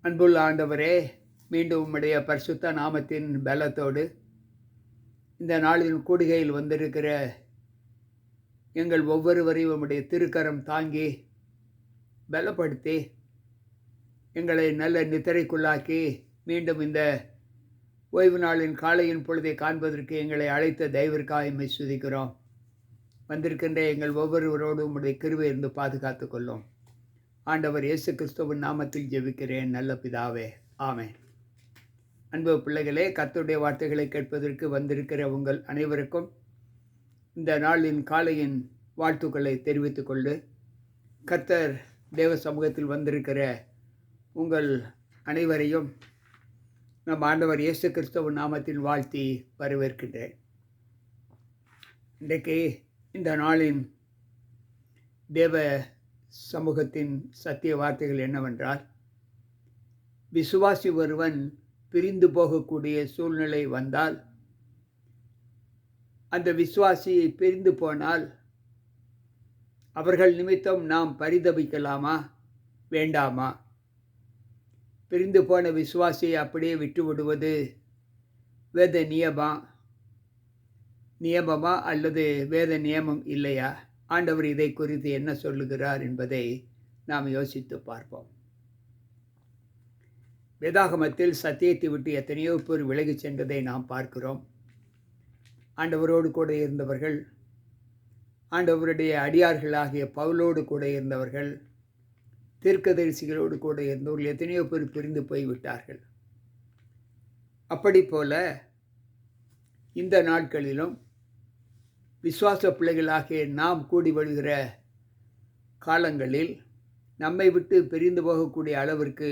அன்புள்ள ஆண்டவரே, மீண்டும் உம்முடைய பரிசுத்த நாமத்தின் பலத்தோடு இந்த நாளின் கூடுகையில் வந்திருக்கிற எங்கள் ஒவ்வொருவரையும் உம்முடைய திருக்கரம் தாங்கி பலப்படுத்தி எங்களை நல்ல நித்திரைக்குள்ளாக்கி மீண்டும் இந்த ஓய்வு நாளின் காலையின் பொழுதை காண்பதற்கு எங்களை அழைத்த தயவிற்காக எம்மை துதிக்கிறோம். வந்திருக்கின்ற எங்கள் ஒவ்வொருவரோடும் உம்முடைய கிருபை இருந்து பாதுகாத்துக் கொள்ளும். ஆண்டவர் இயேசு கிறிஸ்துவின் நாமத்தில் ஜெபிக்கிறேன் நல்ல பிதாவே, ஆமென். அன்பு பிள்ளைகளே, கர்த்தருடைய வார்த்தைகளை கேட்பதற்கு வந்திருக்கிற உங்கள் அனைவருக்கும் இந்த நாளின் காலையின் வாழ்த்துக்களை தெரிவித்துக் கொண்டு, கர்த்தர் தேவ சமூகத்தில் வந்திருக்கிற உங்கள் அனைவரையும் நம் ஆண்டவர் இயேசு கிறிஸ்துவின் நாமத்தில் வாழ்த்தி வரவேற்கின்றேன். இன்றைக்கு இந்த நாளின் தேவ சமூகத்தின் சத்திய வார்த்தைகள் என்னவென்றால், விசுவாசி ஒருவன் பிரிந்து போகக்கூடிய சூழ்நிலை வந்தால், அந்த விசுவாசியை பிரிந்து போனால் அவர்கள் நிமித்தம் நாம் பரிதபிக்கலாமா வேண்டாமா? பிரிந்து போன விசுவாசியை அப்படியே விட்டு விடுவது வேத நியமமா அல்லது வேத நியமம் இல்லையா? ஆண்டவர் இதை குறித்து என்ன சொல்லுகிறார் என்பதை நாம் யோசித்து பார்ப்போம். வேதாகமத்தில் சத்தியத்தை விட்டு எத்தனையோ பேர் விலகி சென்றதை நாம் பார்க்கிறோம். ஆண்டவரோடு கூட இருந்தவர்கள், ஆண்டவருடைய அடியார்களாகிய பவுலோடு கூட இருந்தவர்கள், தீர்க்கதரிசிகளோடு கூட இருந்தவர்கள் எத்தனையோ பேர் பிரிந்து போய்விட்டார்கள். அப்படி போல இந்த நாட்களிலும் விசுவாச பிள்ளைகளாகிய நாம் கூடி வருகிற காலங்களில் நம்மை விட்டு பிரிந்து போகக்கூடிய அளவிற்கு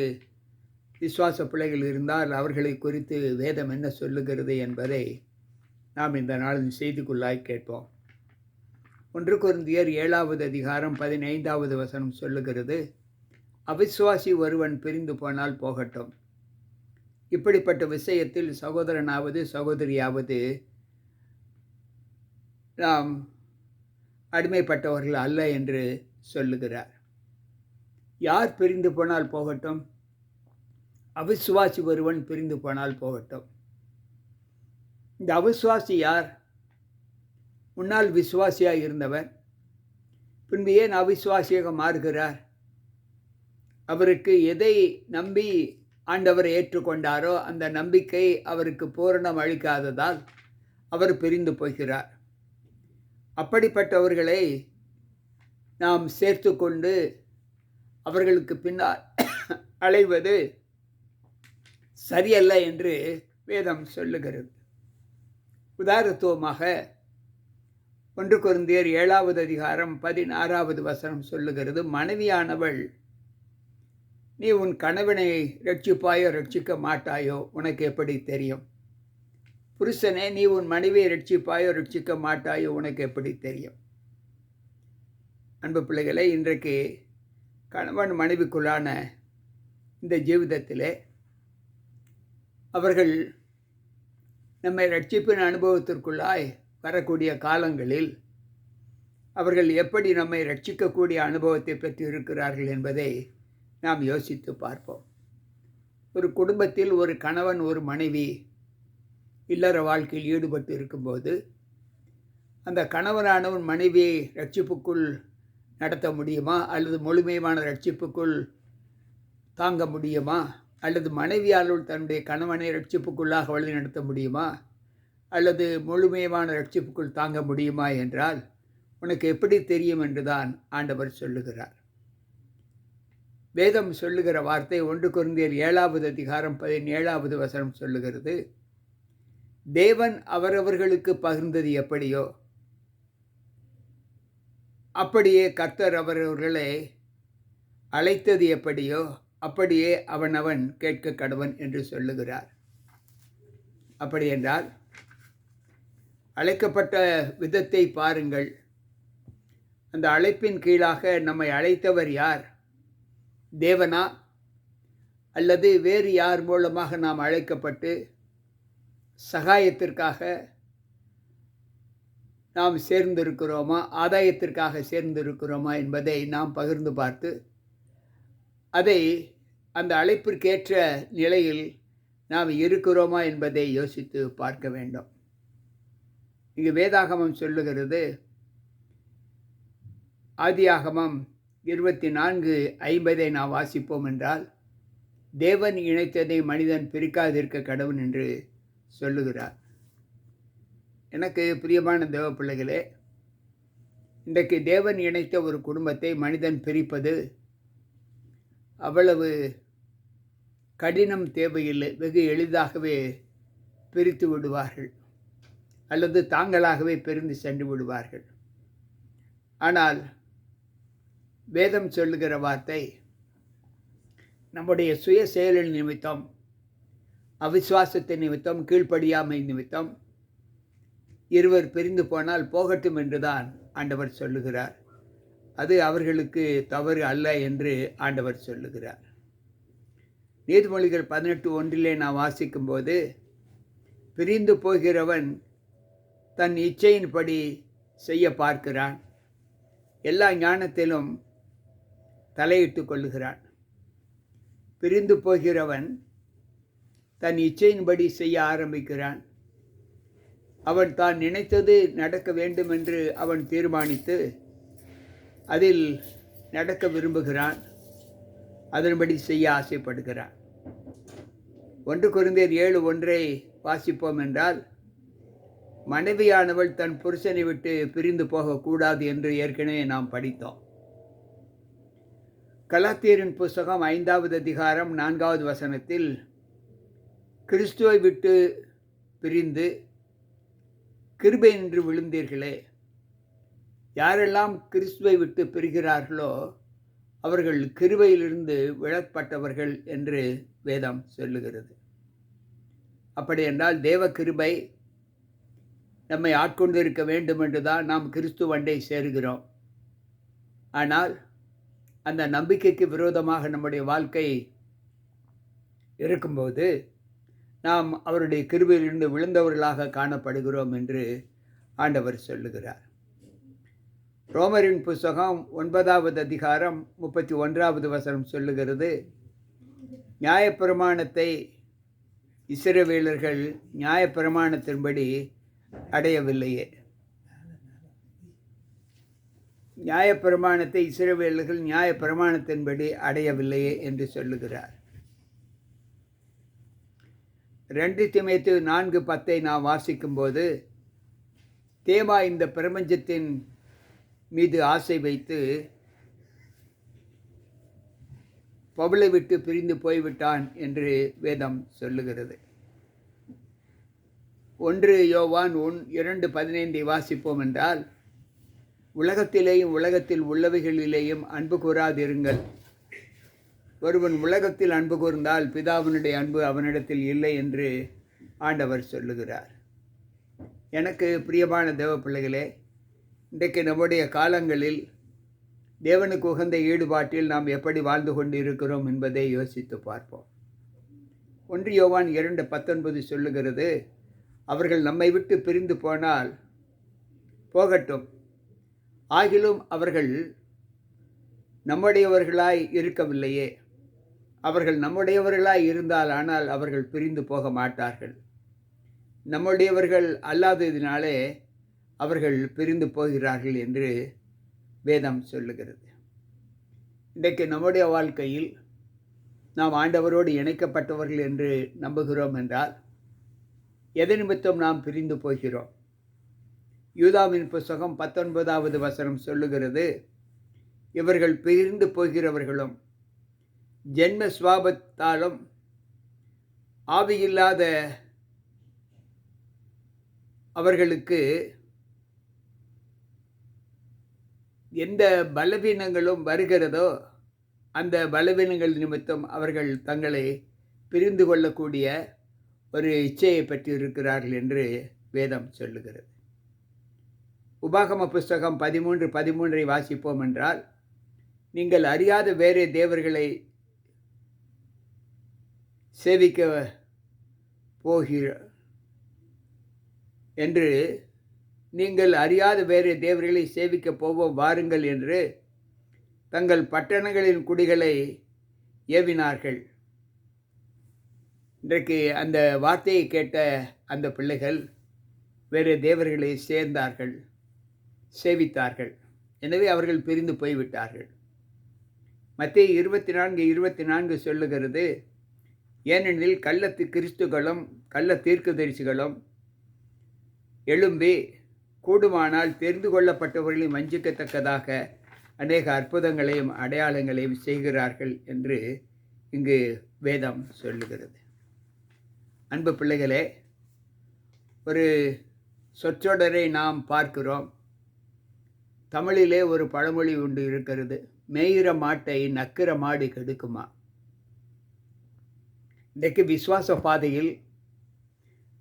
விசுவாச பிள்ளைகள் இருந்தால் அவர்களை குறித்து வேதம் என்ன சொல்லுகிறது என்பதை நாம் இந்த நாளின் செய்திக்குள்ளாய் கேட்போம். 1 கொரிந்தியர் 7வது அதிகாரம் 15வது வசனம் சொல்லுகிறது, அவிசுவாசி ஒருவன் பிரிந்து போனால் போகட்டும். இப்படிப்பட்ட விஷயத்தில் சகோதரனாவது சகோதரியாவது நாம் அடிமைப்பட்டவர்கள் அல்ல என்று சொல்லுகிறார். யார் பிரிந்து போனால் போகட்டும்? அவிசுவாசி ஒருவன் பிரிந்து போனால் போகட்டும். இந்த அவிசுவாசி யார்? முன்னால் விசுவாசியாக இருந்தவர் பின்பு ஏன் அவிசுவாசியாக மாறுகிறார்? அவருக்கு எதை நம்பி ஆண்டவரை ஏற்றுக்கொண்டாரோ அந்த நம்பிக்கை அவருக்கு பூரணம் அளிக்காததால் அவர் பிரிந்து போகிறார். அப்படிப்பட்டவர்களை நாம் சேர்த்து கொண்டு அவர்களுக்கு பின்னால் அலைவது சரியல்ல என்று வேதம் சொல்லுகிறது. உதாரணத்துவமாக 1 கொரிந்தியர் 7வது அதிகாரம் 16வது வசனம் சொல்லுகிறது, மனைவியானவள் நீ உன் கணவனை ரட்சிப்பாயோ ரட்சிக்க மாட்டாயோ உனக்கு எப்படி தெரியும்? புருஷனே, நீ உன் மனைவியை ரட்சிப்பாயோ ரட்சிக்க மாட்டாயோ உனக்கு எப்படி தெரியும்? அன்பு பிள்ளைகளை, இன்றைக்கு கணவன் மனைவிக்குள்ளான இந்த ஜீவிதத்திலே அவர்கள் நம்மை ரட்சிப்பின் அனுபவத்திற்குள்ளாய் வரக்கூடிய காலங்களில் அவர்கள் எப்படி நம்மை ரட்சிக்கக்கூடிய அனுபவத்தை பெற்று இருக்கிறார்கள் என்பதை நாம் யோசித்து பார்ப்போம். ஒரு குடும்பத்தில் ஒரு கணவன் ஒரு மனைவி இல்லற வாழ்க்கையில் ஈடுபட்டு இருக்கும்போது அந்த கணவனானவன் மனைவியை ரட்சிப்புக்குள் நடத்த முடியுமா? அல்லது முழுமையான ரட்சிப்புக்குள் தாங்க முடியுமா? அல்லது மனைவியால் தன்னுடைய கணவனை ரட்சிப்புக்குள்ளாக வழி நடத்த முடியுமா? அல்லது முழுமையான ரட்சிப்புக்குள் தாங்க முடியுமா என்றால் உனக்கு எப்படி தெரியும் என்றுதான் ஆண்டவர் சொல்லுகிறார். வேதம் சொல்லுகிற வார்த்தை 1 கொரிந்தியர் 7வது அதிகாரம் 17வது வசனம் சொல்லுகிறது, தேவன் அவரவர்களுக்கு பகிர்ந்தது எப்படியோ அப்படியே கர்த்தர் அவரவர்களை அழைத்தது எப்படியோ அப்படியே அவனவன் கேட்க கடவன் என்று சொல்லுகிறார். அப்படி என்றால் அழைக்கப்பட்ட விதத்தை பாருங்கள். அந்த அழைப்பின் கீழாக நம்மை அழைத்தவர் யார்? தேவனா அல்லது வேறு யார் மூலமாக நாம் அழைக்கப்பட்டு சகாயத்திற்காக நாம் சேர்ந்திருக்கிறோமா, ஆதாயத்திற்காக சேர்ந்திருக்கிறோமா என்பதை நாம் பகிர்ந்து பார்த்து அதை அந்த அழைப்பிற்கேற்ற நிலையில் நாம் இருக்கிறோமா என்பதை யோசித்து பார்க்க வேண்டும். இங்கு வேதாகமம் சொல்லுகிறது, ஆதியாகமம் 24:50 நாம் வாசிப்போம் என்றால், தேவன் இணைத்ததை மனிதன் பிரிக்காதிருக்க கடவன் என்று சொல்லுகிறார். எனக்கு பிரியமான தேவ பிள்ளைகளே, இன்றைக்கு தேவன் இணைத்த ஒரு குடும்பத்தை மனிதன் பிரிப்பது அவ்வளவு கடினம் தேவையில்லை. வெகு எளிதாகவே பிரித்து விடுவார்கள், அல்லது தாங்களாகவே பிரிந்து சென்று விடுவார்கள். ஆனால் வேதம் சொல்லுகிற வார்த்தை, நம்முடைய சுய செயலின் நிமித்தம், அவிசுவாசத்தின் நிமித்தம், கீழ்ப்படியாமை நிமித்தம் இருவர் பிரிந்து போனால் போகட்டும் என்றுதான் ஆண்டவர் சொல்லுகிறார். அது அவர்களுக்கு தவறு அல்ல என்று ஆண்டவர் சொல்லுகிறார். நீதிமொழிகள் 18:1 நான் வாசிக்கும்போது, பிரிந்து போகிறவன் தன் இச்சையின்படி செய்ய பார்க்கிறான், எல்லா ஞானத்திலும் தலையிட்டு கொள்ளுகிறான். பிரிந்து போகிறவன் தன் இச்சையின்படி செய்ய ஆரம்பிக்கிறான். அவன் தான் நினைத்தது நடக்க வேண்டும் என்று அவன் தீர்மானித்து அதில் நடக்க விரும்புகிறான், அதன்படி செய்ய ஆசைப்படுகிறான். 1 கொரிந்தியர் 7:1 வாசிப்போம் என்றால், மனைவியானவள் தன் புருஷனை விட்டு பிரிந்து போகக்கூடாது என்று ஏற்கனவே நாம் படித்தோம். கலாத்தியரின் புஸ்தகம் 5வது அதிகாரம் 4வது வசனத்தில், கிறிஸ்துவை விட்டு பிரிந்து கிருபை நின்று விழுந்தீர்களே. யாரெல்லாம் கிறிஸ்துவை விட்டு பிரிகிறார்களோ அவர்கள் கிருபையிலிருந்து விழப்பட்டவர்கள் என்று வேதம் சொல்லுகிறது. அப்படி என்றால் தேவ கிருபை நம்மை ஆட்கொண்டிருக்க வேண்டும் என்றுதான் நாம் கிறிஸ்துவண்டை சேருகிறோம். ஆனால் அந்த நம்பிக்கைக்கு விரோதமாக நம்முடைய வாழ்க்கை இருக்கும்போது நாம் அவருடைய கிருபையிலிருந்து விழுந்தவர்களாக காணப்படுகிறோம் என்று ஆண்டவர் சொல்லுகிறார். ரோமரின் புஸ்தகம் 9வது அதிகாரம் 31வது வசனம் சொல்லுகிறது, நியாயப்பிரமாணத்தை இஸ்ரவேலர்கள் நியாயப்பிரமாணத்தின்படி அடையவில்லையே. நியாயப்பிரமாணத்தை இஸ்ரவேலர்கள் நியாயப்பிரமாணத்தின்படி அடையவில்லையே என்று சொல்லுகிறார். 2 தீமோத்தேயு 4:10 நாம் வாசிக்கும்போது, தேமா இந்த பிரபஞ்சத்தின் மீது ஆசை வைத்து பவுலை விட்டு பிரிந்து போய்விட்டான் என்று வேதம் சொல்லுகிறது. 1 யோவான் 2:15 வாசிப்போம் என்றால், உலகத்திலேயும் உலகத்தில் உள்ளவைகளிலேயும் அன்பு கூறாதிருங்கள். ஒருவன் உலகத்தில் அன்பு கூர்ந்தால் பிதாவினுடைய அன்பு அவனிடத்தில் இல்லை என்று ஆண்டவர் சொல்லுகிறார். எனக்கு பிரியமான தேவ பிள்ளைகளே, இன்றைக்கு நம்முடைய காலங்களில் தேவனுக்கு உகந்த ஈடுபாட்டில் நாம் எப்படி வாழ்ந்து கொண்டு இருக்கிறோம் என்பதை யோசித்து பார்ப்போம். 1 யோவான் 2:19 சொல்லுகிறது, அவர்கள் நம்மை விட்டு பிரிந்து போனால் போகட்டும், ஆகிலும் அவர்கள் நம்முடையவர்களாய் இருக்கவில்லையே. அவர்கள் நம்முடையவர்களாய் இருந்தால் ஆனால் அவர்கள் பிரிந்து போக மாட்டார்கள். நம்முடையவர்கள் அல்லாததினாலே அவர்கள் பிரிந்து போகிறார்கள் என்று வேதம் சொல்லுகிறது. இன்றைக்கு நம்முடைய வாழ்க்கையில் நாம் ஆண்டவரோடு இணைக்கப்பட்டவர்கள் என்று நம்புகிறோம் என்றால் எதை நிமித்தம் நாம் பிரிந்து போகிறோம்? யூதாவின் புஸ்தகம் 19வது வசனம் சொல்லுகிறது, இவர்கள் பிரிந்து போகிறவர்களும் ஜென்ம சுவாபத்தாலும் ஆவியில்லாத அவர்களுக்கு எந்த பலவீனங்களும் வருகிறதோ அந்த பலவீனங்கள் நிமித்தம் அவர்கள் தங்களை பிரிந்து கொள்ளக்கூடிய ஒரு இச்சையை பெற்றிருக்கிறார்கள் என்று வேதம் சொல்லுகிறது. உபாகம புஸ்தகம் 13:13 வாசிப்போம் என்றால், நீங்கள் அறியாத வேறே தேவர்களை சேவிக்க போகிற என்று, நீங்கள் அறியாத வேறே தேவர்களை சேவிக்க போவோம் வாருங்கள் என்று தங்கள் பட்டணங்களின் குடிகளை ஏவினார்கள். இன்றைக்கு அந்த வார்த்தையை கேட்ட அந்த பிள்ளைகள் வேறு தேவர்களை சேர்ந்தார்கள், சேவித்தார்கள். எனவே அவர்கள் பிரிந்து போய்விட்டார்கள். மத்தேயு 24:24 சொல்லுகிறது, ஏனெனில் கிறிஸ்துகளும் கள்ள தீர்க்கதரிசிகளும் எழும்பி கூடுமானால் தெரிந்து கொள்ளப்பட்டவர்களை வஞ்சிக்கத்தக்கதாக அநேக அற்புதங்களையும் அடையாளங்களையும் செய்கிறார்கள் என்று இங்கு வேதம் சொல்லுகிறது. அன்பு பிள்ளைகளே, ஒரு சொற்றொடரை நாம் பார்க்கிறோம். தமிழிலே ஒரு பழமொழி ஒன்று இருக்கிறது, மேயிற மாட்டை நக்கிற மாடு கெடுக்குமா. இன்றைக்கு விசுவாச பாதையில்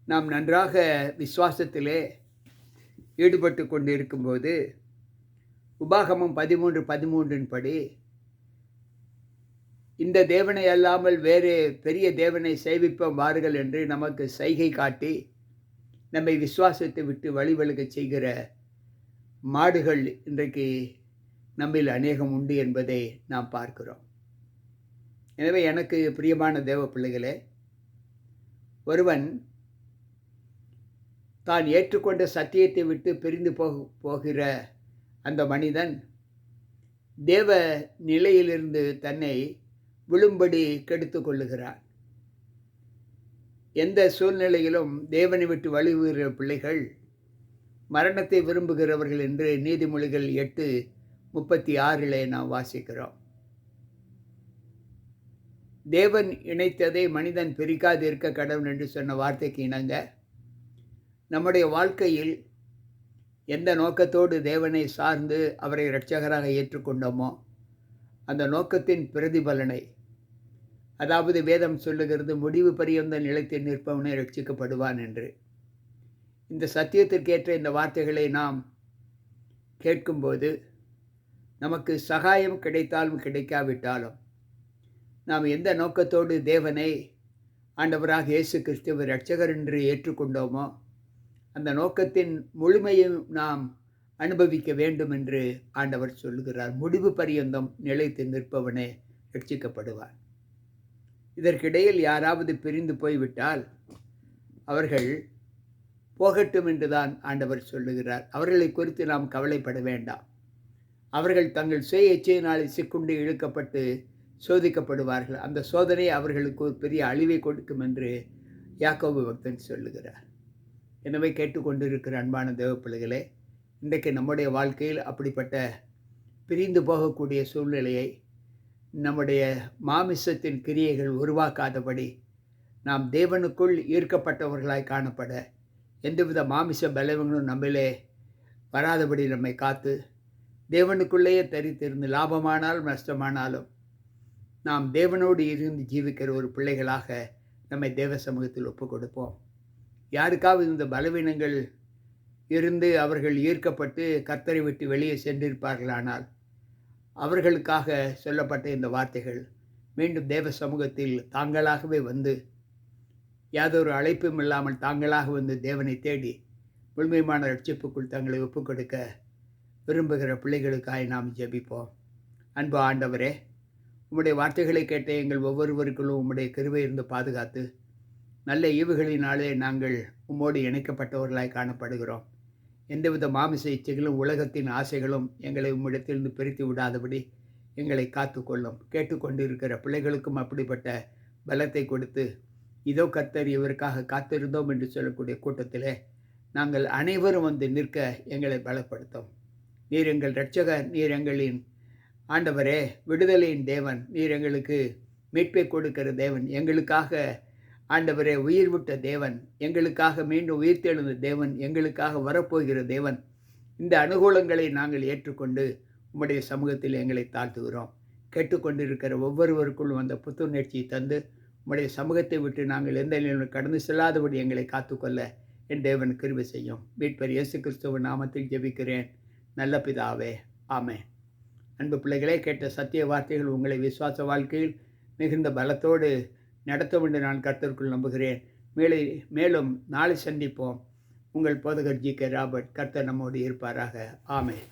நாம் நன்றாக விசுவாசத்திலே ஈடுபட்டு கொண்டு இருக்கும்போது உபாகமம் 13:13 படி இந்த தேவனை அல்லாமல் வேறு பெரிய தேவனை சேவிப்போம் வாருங்கள் என்று நமக்கு சைகை காட்டி நம்மை விசுவாசத்தை விட்டு வழிவழுகச் செய்கிற மாடுகள் இன்றைக்கு நம்மில் அநேகம் உண்டு என்பதை நாம் பார்க்கிறோம். எனவே எனக்கு பிரியமான தேவ பிள்ளைகளே, ஒருவன் தான் ஏற்றுக்கொண்ட சத்தியத்தை விட்டு பிரிந்து போகிற அந்த மனிதன் தேவ நிலையிலிருந்து தன்னை விழும்படி கெடுத்து கொள்ளுகிறான். எந்த சூழ்நிலையிலும் தேவனை விட்டு வழிவுகிற பிள்ளைகள் மரணத்தை விரும்புகிறவர்கள் என்று நீதிமொழிகள் 8:36 நாம் வாசிக்கிறோம். தேவன் இணைத்ததை மனிதன் பிரிக்காது இருக்க கடவுள் என்று சொன்ன வார்த்தைக்கு இணங்க நம்முடைய வாழ்க்கையில் எந்த நோக்கத்தோடு தேவனை சார்ந்து அவரை இரட்சகராக ஏற்றுக்கொண்டோமோ அந்த நோக்கத்தின் பிரதிபலனை, அதாவது வேதம் சொல்லுகிறது, முடிவு பரியந்த நிலைத்து நிற்பவனை ரட்சிக்கப்படுவான் என்று. இந்த சத்தியத்திற்கேற்ற இந்த வார்த்தைகளை நாம் கேட்கும்போது நமக்கு சகாயம் கிடைத்தாலும் கிடைக்காவிட்டாலும் நாம் எந்த நோக்கத்தோடு தேவனை ஆண்டவராக இயேசு கிறிஸ்துவை இரட்சகர் என்று ஏற்றுக்கொண்டோமோ அந்த நோக்கத்தின் முழுமையும் நாம் அனுபவிக்க வேண்டும் என்று ஆண்டவர் சொல்லுகிறார். முடிவு பரியந்தம் நிலைத்து நிற்பவனே ரட்சிக்கப்படுவான். இதற்கிடையில் யாராவது பிரிந்து போய்விட்டால் அவர்கள் போகட்டும் என்றுதான் ஆண்டவர் சொல்லுகிறார். அவர்களை குறித்து நாம் கவலைப்பட வேண்டாம். அவர்கள் தங்கள் சுய இச்சையினால் சிக்குண்டு இழுக்கப்பட்டு சோதிக்கப்படுவார்கள். அந்த சோதனை அவர்களுக்கு ஒரு பெரிய அழிவை கொடுக்கும் என்று யாக்கோபு பக்தன் சொல்லுகிறார். எனவே கேட்டுக்கொண்டிருக்கிற அன்பான தேவ பிள்ளைகளே, இன்றைக்கு நம்முடைய வாழ்க்கையில் அப்படிப்பட்ட பிரிந்து போகக்கூடிய சூழ்நிலையை நம்முடைய மாமிசத்தின் கிரியைகள் உருவாக்காதபடி நாம் தேவனுக்குள் ஈர்க்கப்பட்டவர்களாய் காணப்பட எந்தவித மாமிச பலவங்களும் நம்மிலே வராதபடி நம்மை காத்து தேவனுக்குள்ளேயே தரித்திருந்து லாபமானாலும் நஷ்டமானாலும் நாம் தேவனோடு இருந்து ஜீவிக்கிற ஒரு பிள்ளைகளாக நம்மை தேவ சமூகத்தில் ஒப்புக் கொடுப்போம். யாருக்காவது இந்த பலவீனங்கள் இருந்து அவர்கள் ஈர்க்கப்பட்டு கர்த்தரை விட்டு வெளியே சென்றிருப்பார்களானால் அவர்களுக்காக சொல்லப்பட்ட இந்த வார்த்தைகள் மீண்டும் தேவ சமூகத்தில் தாங்களாகவே வந்து யாதொரு அழைப்பும் இல்லாமல் தாங்களாக வந்து தேவனை தேடி முழுமையான ரட்சிப்புக்குள் தங்களை ஒப்புக் கொடுக்க விரும்புகிற பிள்ளைகளுக்காக நாம் ஜெபிப்போம். அன்பு ஆண்டவரே, உம்முடைய வார்த்தைகளை கேட்ட எங்கள் ஒவ்வொருவருக்குள்ளும் உம்முடைய கிருபை இருந்து பாதுகாத்து நல்ல ஈவுகளினாலே நாங்கள் உம்மோடு இணைக்கப்பட்டவர்களாய் காணப்படுகிறோம். எந்தவித மாமிச இச்சைகளும் உலகத்தின் ஆசைகளும் எங்களை உம்மிடத்திலிருந்து பிரித்து விடாதபடி எங்களை காத்துக்கொள்ளும். கேட்டுக்கொண்டிருக்கிற பிள்ளைகளுக்கும் அப்படிப்பட்ட பலத்தை கொடுத்து இதோ கர்த்தர் இவருக்காக காத்திருந்தோம் என்று சொல்லக்கூடிய கூட்டத்திலே நாங்கள் அனைவரும் வந்து நிற்க எங்களை பலப்படுத்தும். நீர் எங்கள் இரட்சகர், நீர் எங்களின் ஆண்டவரே, விடுதலையின் தேவன், நீர் எங்களுக்கு மீட்பை கொடுக்கிற தேவன், எங்களுக்காக ஆண்டவரே உயிர் விட்ட தேவன், எங்களுக்காக மீண்டும் உயிர்த்தெழுந்த தேவன், எங்களுக்காக வரப்போகிற தேவன். இந்த அனுகூலங்களை நாங்கள் ஏற்றுக்கொண்டு உம்முடைய சமூகத்தில் எங்களை தாழ்த்துகிறோம். கேட்டுக்கொண்டிருக்கிற ஒவ்வொருவருக்குள்ளும் அந்த புத்துணர்ச்சியை தந்து உம்முடைய சமூகத்தை விட்டு நாங்கள் எந்த நிலையிலும் கடந்து செல்லாதபடி எங்களை காத்துக்கொள்ள என் தேவன் கிருபை செய்யும். மீட்பர் இயேசு கிறிஸ்துவின் நாமத்தில் ஜெபிக்கிறேன் நல்ல பிதாவே, ஆமென். அன்பு பிள்ளைகளே, கேட்ட சத்திய வார்த்தைகள் உங்களை விசுவாச வாழ்க்கையில் மிகுந்த பலத்தோடு நடத்தும் என்று நான் கர்த்தருக்குள் நம்புகிறேன். மேலும் நாளை சந்திப்போம். உங்கள் போதகர் ஜி.கே. ராபர்ட். கர்த்தர் நம்மோடு இருப்பாராக. ஆமென்.